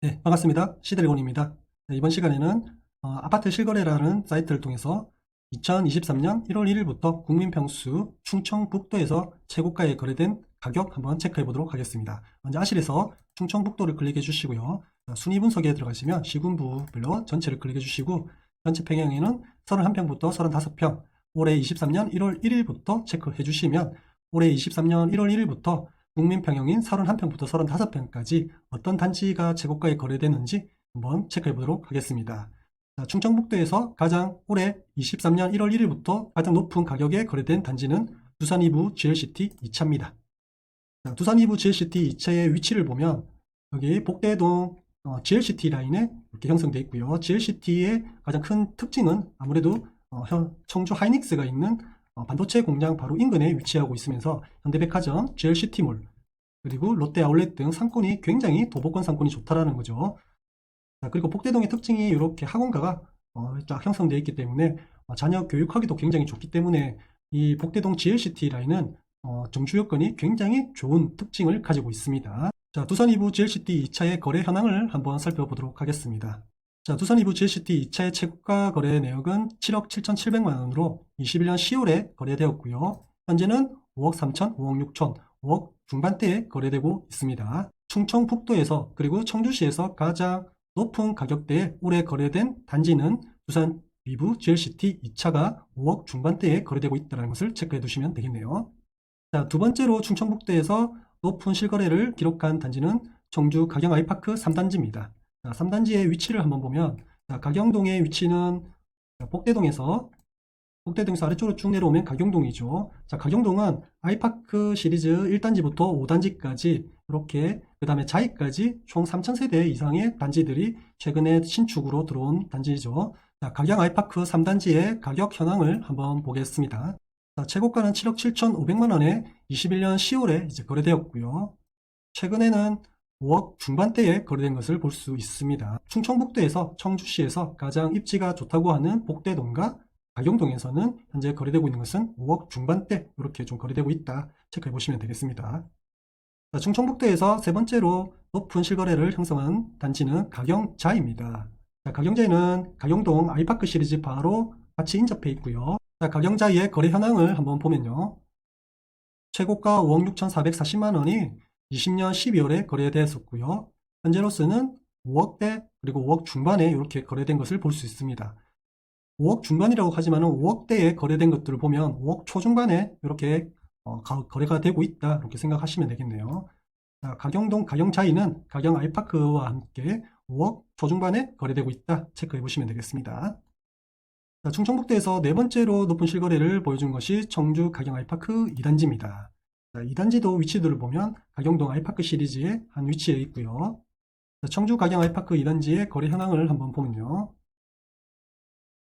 네, 반갑습니다. 시드래곤입니다. 네, 이번 시간에는 아파트 실거래라는 사이트를 통해서 2023년 1월 1일부터 국민평수 충청북도에서 최고가에 거래된 가격 한번 체크해 보도록 하겠습니다. 먼저 아실에서 충청북도를 클릭해 주시고요. 순위 분석에 들어가시면 시군부별로 전체를 클릭해 주시고 전체 평형에는 31평부터 35평 올해 23년 1월 1일부터 체크해 주시면 올해 23년 1월 1일부터 국민평형인 31평부터 35평까지 어떤 단지가 최고가에 거래되는지 한번 체크해 보도록 하겠습니다. 자, 충청북도에서 가장 올해 23년 1월 1일부터 가장 높은 가격에 거래된 단지는 두산 이부 GLCT 2차입니다. 자, 두산 이부 GLCT 2차의 위치를 보면 여기 복대동 GLCT 라인에 이렇게 형성되어 있고요. GLCT의 가장 큰 특징은 아무래도 청주 하이닉스가 있는 반도체 공장 바로 인근에 위치하고 있으면서 현대백화점, GLCT몰, 그리고 롯데 아울렛 등 상권이 굉장히 도보권 상권이 좋다라는 거죠. 자, 그리고 복대동의 특징이 이렇게 학원가가 쫙 형성되어 있기 때문에 자녀 교육하기도 굉장히 좋기 때문에 이 복대동 GLCT 라인은 정주 여건이 굉장히 좋은 특징을 가지고 있습니다. 자, 두산 이부 GLCT 2차의 거래 현황을 한번 살펴보도록 하겠습니다. 자, 두산 이부 GLCT 2차의 최고가 거래 내역은 7억 7,700만 원으로 21년 10월에 거래되었고요. 현재는 5억 3천, 5억 6천, 5억 중반대에 거래되고 있습니다. 충청북도에서 그리고 청주시에서 가장 높은 가격대에 올해 거래된 단지는 두산 이부 GLCT 2차가 5억 중반대에 거래되고 있다는 것을 체크해 두시면 되겠네요. 자, 두 번째로 충청북도에서 높은 실거래를 기록한 단지는 청주 가경 아이파크 3단지입니다. 자, 3단지의 위치를 한번 보면 자, 가경동의 위치는 복대동에서 아래쪽으로 쭉 내려오면 가경동이죠. 자, 가경동은 아이파크 시리즈 1단지부터 5단지까지 이렇게 그 다음에 자이까지 총 3,000세대 이상의 단지들이 최근에 신축으로 들어온 단지죠. 자, 가경 아이파크 3단지의 가격 현황을 한번 보겠습니다. 자, 최고가는 7억 7,500만 원에 21년 10월에 이제 거래되었고요. 최근에는 5억 중반대에 거래된 것을 볼 수 있습니다. 충청북도에서 청주시에서 가장 입지가 좋다고 하는 복대동과 가경동에서는 현재 거래되고 있는 것은 5억 중반대 이렇게 좀 거래되고 있다 체크해 보시면 되겠습니다. 자, 충청북도에서 세 번째로 높은 실거래를 형성한 단지는 가경자입니다. 자, 가경자에는 가경동 아이파크 시리즈 바로 같이 인접해 있고요. 자, 가경자의 거래 현황을 한번 보면요. 최고가 5억 6,440만 원이 20년 12월에 거래되었었고요. 현재로서는 5억대 그리고 5억 중반에 이렇게 거래된 것을 볼 수 있습니다. 5억 중반이라고 하지만 5억대에 거래된 것들을 보면 5억 초중반에 이렇게 거래가 되고 있다 이렇게 생각하시면 되겠네요. 자, 가경동 가경자이는 가경 아이파크와 함께 5억 초중반에 거래되고 있다 체크해 보시면 되겠습니다. 자, 충청북도에서 네 번째로 높은 실거래를 보여준 것이 청주 가경 아이파크 2단지입니다. 자, 2단지도 위치들을 보면 가경동 아이파크 시리즈의 한 위치에 있고요. 자, 청주 가경 아이파크 2단지의 거래 현황을 한번 보면요.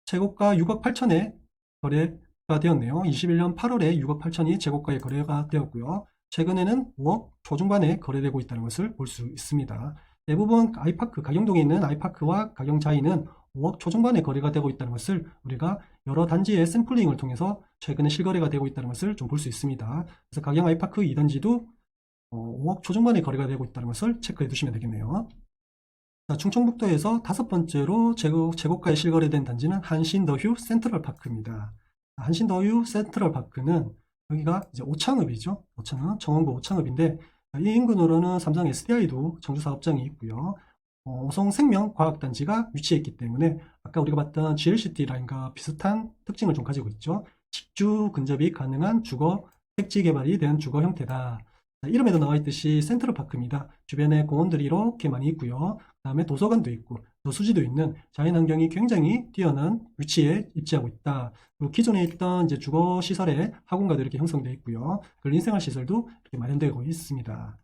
최고가 6억 8천에 거래가 되었네요. 21년 8월에 6억 8천이 최고가에 거래가 되었고요. 최근에는 5억 초중반에 거래되고 있다는 것을 볼 수 있습니다. 대부분 아이파크, 가경동에 있는 아이파크와 가경자이는 5억 초중반에 거래가 되고 있다는 것을 우리가 여러 단지의 샘플링을 통해서 최근에 실거래가 되고 있다는 것을 좀 볼 수 있습니다. 그래서 가경 아이파크 2단지도 5억 초중반에 거래가 되고 있다는 것을 체크해 두시면 되겠네요. 자, 충청북도에서 다섯 번째로 최고가에 실거래된 단지는 한신더휴 센트럴파크입니다. 한신더휴 센트럴파크는 여기가 이제 오창읍이죠. 오창읍, 청원구 오창읍인데 이 인근으로는 삼성 SDI도 정주 사업장이 있고요. 오송생명과학단지가 위치해 있기 때문에 아까 우리가 봤던 GLCT 라인과 비슷한 특징을 좀 가지고 있죠. 직주 근접이 가능한 주거, 택지 개발이 된 주거 형태다. 이름에도 나와 있듯이 센트럴파크입니다. 주변에 공원들이 이렇게 많이 있고요. 그 다음에 도서관도 있고 저수지도 있는 자연환경이 굉장히 뛰어난 위치에 입지하고 있다. 그리고 기존에 있던 이제 주거시설에 학원가도 이렇게 형성되어 있고요. 근린생활시설도 이렇게 마련되고 있습니다.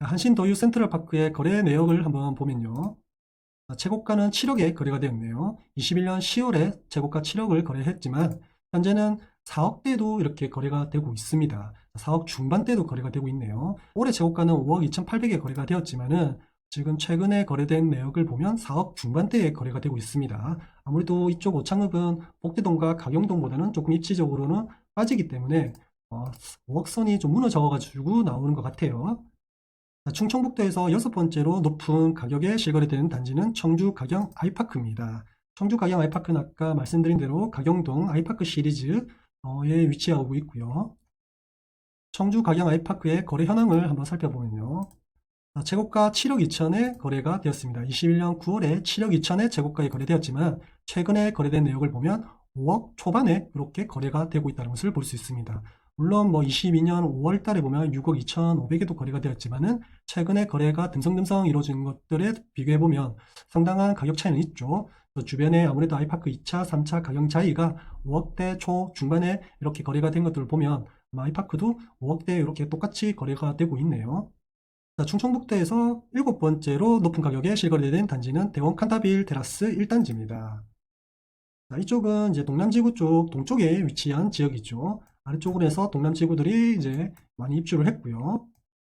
한신더유 센트럴파크의 거래 내역을 한번 보면요. 최고가는 7억에 거래가 되었네요. 21년 10월에 최고가 7억을 거래했지만 현재는 4억대도 이렇게 거래가 되고 있습니다. 4억 중반대도 거래가 되고 있네요. 올해 최고가는 5억 2,800에 거래가 되었지만은 지금 최근에 거래된 내역을 보면 4억 중반대에 거래가 되고 있습니다. 아무래도 이쪽 오창읍은 복대동과 가경동보다는 조금 입지적으로는 빠지기 때문에 5억 선이 좀 무너져 가지고 나오는 것 같아요. 자, 충청북도에서 여섯 번째로 높은 가격에 실거래되는 단지는 청주 가경 아이파크입니다. 청주 가경 아이파크는 아까 말씀드린 대로 가경동 아이파크 시리즈에 위치하고 있고요. 청주 가경 아이파크의 거래 현황을 한번 살펴보면요. 자, 최고가 7억 2천에 거래가 되었습니다. 21년 9월에 7억 2천에 최고가에 거래되었지만 최근에 거래된 내역을 보면 5억 초반에 이렇게 거래가 되고 있다는 것을 볼 수 있습니다. 물론 22년 5월 달에 보면 6억 2,500에도 거래가 되었지만은 최근에 거래가 듬성듬성 이루어진 것들에 비교해 보면 상당한 가격 차이는 있죠. 주변에 아무래도 아이파크 2차, 3차 가격 차이가 5억대 초 중반에 이렇게 거래가 된 것들을 보면 아이파크도 5억대 이렇게 똑같이 거래가 되고 있네요. 자, 충청북도에서 일곱 번째로 높은 가격에 실거래된 단지는 대원 칸타빌 테라스 1단지입니다. 자, 이쪽은 이제 동남지구 쪽 동쪽에 위치한 지역이죠. 아래쪽으로 해서 동남지구들이 이제 많이 입주를 했고요.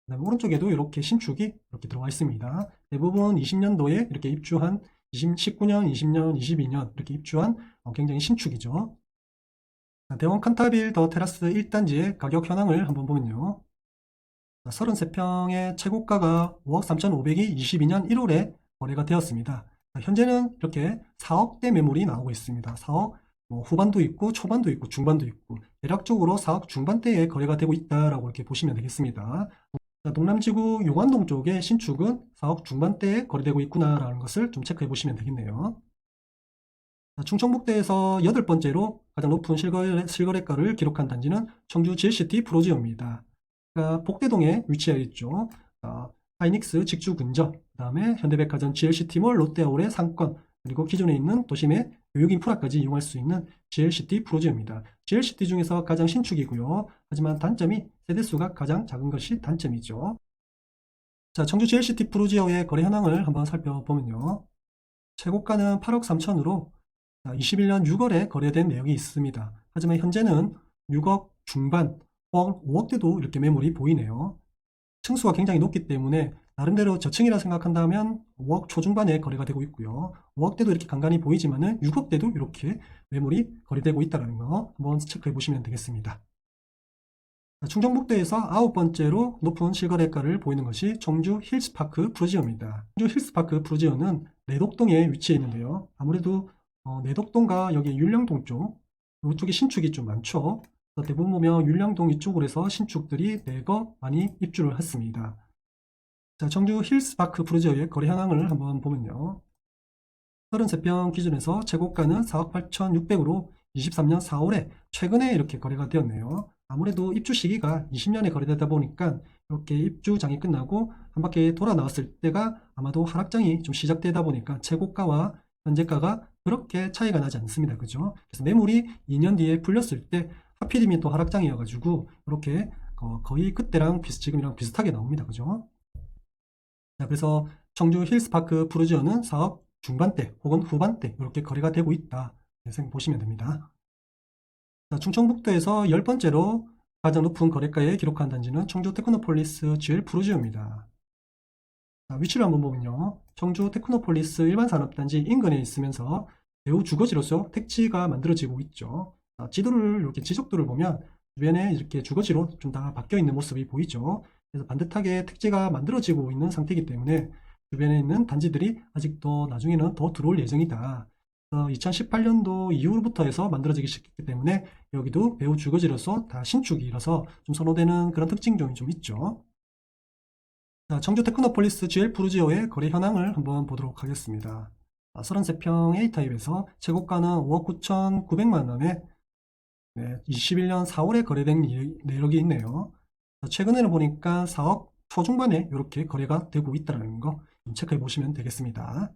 그다음에 오른쪽에도 이렇게 신축이 이렇게 들어와 있습니다. 대부분 20년도에 이렇게 입주한 19년, 20년, 22년 이렇게 입주한 굉장히 신축이죠. 자, 대원 칸타빌 더 테라스 1단지의 가격 현황을 한번 보면요. 33평의 최고가가 5억 3,500이 22년 1월에 거래가 되었습니다. 현재는 이렇게 4억대 매물이 나오고 있습니다. 4억 후반도 있고 초반도 있고 중반도 있고 대략적으로 4억 중반대에 거래가 되고 있다라고 이렇게 보시면 되겠습니다. 동남지구 용안동 쪽의 신축은 4억 중반대에 거래되고 있구나라는 것을 좀 체크해 보시면 되겠네요. 충청북도에서 여덟 번째로 가장 높은 실거래가를 기록한 단지는 청주 GLCT 프로지오입니다. 복대동에 위치하여 있죠. 하이닉스 직주 근접, 그 다음에 현대백화점 GLCT몰 롯데아울의 상권, 그리고 기존에 있는 도심의 교육 인프라까지 이용할 수 있는 GLCT 프로지오입니다. GLCT 중에서 가장 신축이고요. 하지만 단점이 세대수가 가장 작은 것이 단점이죠. 자, 청주 GLCT 프로지오의 거래 현황을 한번 살펴보면요. 최고가는 8억 3천으로 21년 6월에 거래된 내역이 있습니다. 하지만 현재는 6억 중반, 5억대도 이렇게 매물이 보이네요. 층수가 굉장히 높기 때문에 나름대로 저층이라 생각한다면 5억 초중반에 거래가 되고 있고요. 5억대도 이렇게 간간히 보이지만은 6억대도 이렇게 매물이 거래되고 있다는 거 한번 체크해 보시면 되겠습니다. 충청북도에서 아홉 번째로 높은 실거래가를 보이는 것이 청주 힐스파크 프루지오입니다. 청주 힐스파크 프루지오는 내덕동에 위치해 있는데요. 아무래도 내덕동과 여기 율량동 쪽 이쪽에 신축이 좀 많죠. 대부분 보면 율량동 이쪽으로 해서 신축들이 대거 많이 입주를 했습니다. 자, 청주 힐스파크 프루지오의 거래 현황을 한번 보면요. 33평 기준에서 최고가는 4억 8,600으로 23년 4월에 최근에 이렇게 거래가 되었네요. 아무래도 입주 시기가 20년에 거래되다 보니까 이렇게 입주장이 끝나고 한 바퀴 돌아 나왔을 때가 아마도 하락장이 좀 시작되다 보니까 최고가와 현재가가 그렇게 차이가 나지 않습니다. 그죠? 그래서 매물이 2년 뒤에 풀렸을 때 하필이면 또 하락장이어가지고 이렇게 거의 그때랑 지금이랑 비슷하게 나옵니다. 그죠? 자, 그래서 청주 힐스파크 프루지오는 4억 중반대 혹은 후반대 이렇게 거래가 되고 있다. 이렇게 보시면 됩니다. 자, 충청북도에서 열 번째로 가장 높은 거래가에 기록한 단지는 청주 테크노폴리스 GL 프루지오입니다. 자, 위치를 한번 보면요. 청주 테크노폴리스 일반산업단지 인근에 있으면서 배후 주거지로서 택지가 만들어지고 있죠. 지도를 이렇게 지적도를 보면 주변에 이렇게 주거지로 좀 다 바뀌어 있는 모습이 보이죠. 그래서 반듯하게 택지가 만들어지고 있는 상태이기 때문에 주변에 있는 단지들이 아직도 나중에는 더 들어올 예정이다. 2018년도 이후부터 해서 만들어지기 시작했기 때문에 여기도 배후 주거지로서 다 신축이라서 좀 선호되는 그런 특징점이 좀 있죠. 자, 청주 테크노폴리스 GL 프루지오의 거래 현황을 한번 보도록 하겠습니다. 33평 A타입에서 최고가는 5억 9,900만원에 21년 4월에 거래된 내역이 있네요. 최근에는 보니까 4억 초중반에 이렇게 거래가 되고 있다는 거 체크해 보시면 되겠습니다.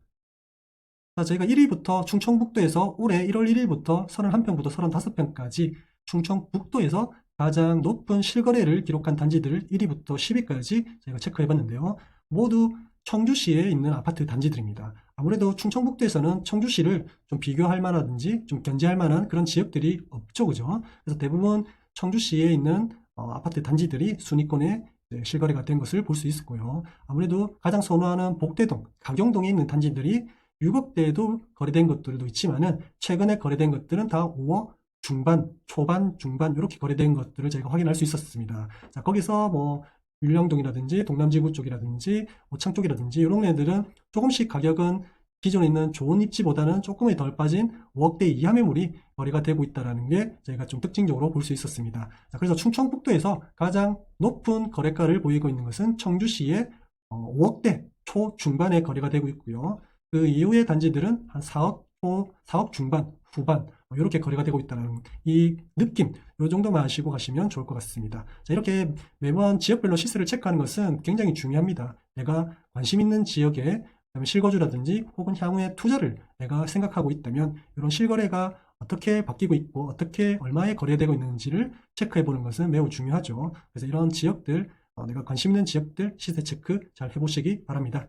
자, 저희가 1위부터 충청북도에서 올해 1월 1일부터 31평부터 35평까지 충청북도에서 가장 높은 실거래를 기록한 단지들을 1위부터 10위까지 저희가 체크해 봤는데요. 모두 청주시에 있는 아파트 단지들입니다. 아무래도 충청북도에서는 청주시를 좀 비교할 만하든지 좀 견제할 만한 그런 지역들이 없죠. 그죠? 그래서 대부분 청주시에 있는 아파트 단지들이 순위권에 실거래가 된 것을 볼 수 있었고요. 아무래도 가장 선호하는 복대동, 가경동에 있는 단지들이 6억대에도 거래된 것들도 있지만은 최근에 거래된 것들은 다 5억 중반, 초반, 중반 이렇게 거래된 것들을 저희가 확인할 수 있었습니다. 자, 거기서 율령동이라든지 동남지구 쪽이라든지 오창 쪽이라든지 이런 애들은 조금씩 가격은 기존에 있는 좋은 입지보다는 조금이 덜 빠진 5억대 이하 매물이 거래가 되고 있다는 게 저희가 좀 특징적으로 볼 수 있었습니다. 자, 그래서 충청북도에서 가장 높은 거래가를 보이고 있는 것은 청주시의 5억대 초중반에 거래가 되고 있고요. 그 이후의 단지들은 한 4억 중반, 후반 이렇게 거래가 되고 있다는 이 느낌, 이 정도만 아시고 가시면 좋을 것 같습니다. 자, 이렇게 매번 지역별로 시세를 체크하는 것은 굉장히 중요합니다. 내가 관심 있는 지역에 실거주라든지 혹은 향후에 투자를 내가 생각하고 있다면 이런 실거래가 어떻게 바뀌고 있고 어떻게 얼마에 거래되고 있는지를 체크해 보는 것은 매우 중요하죠. 그래서 이런 지역들, 내가 관심 있는 지역들 시세 체크 잘 해보시기 바랍니다.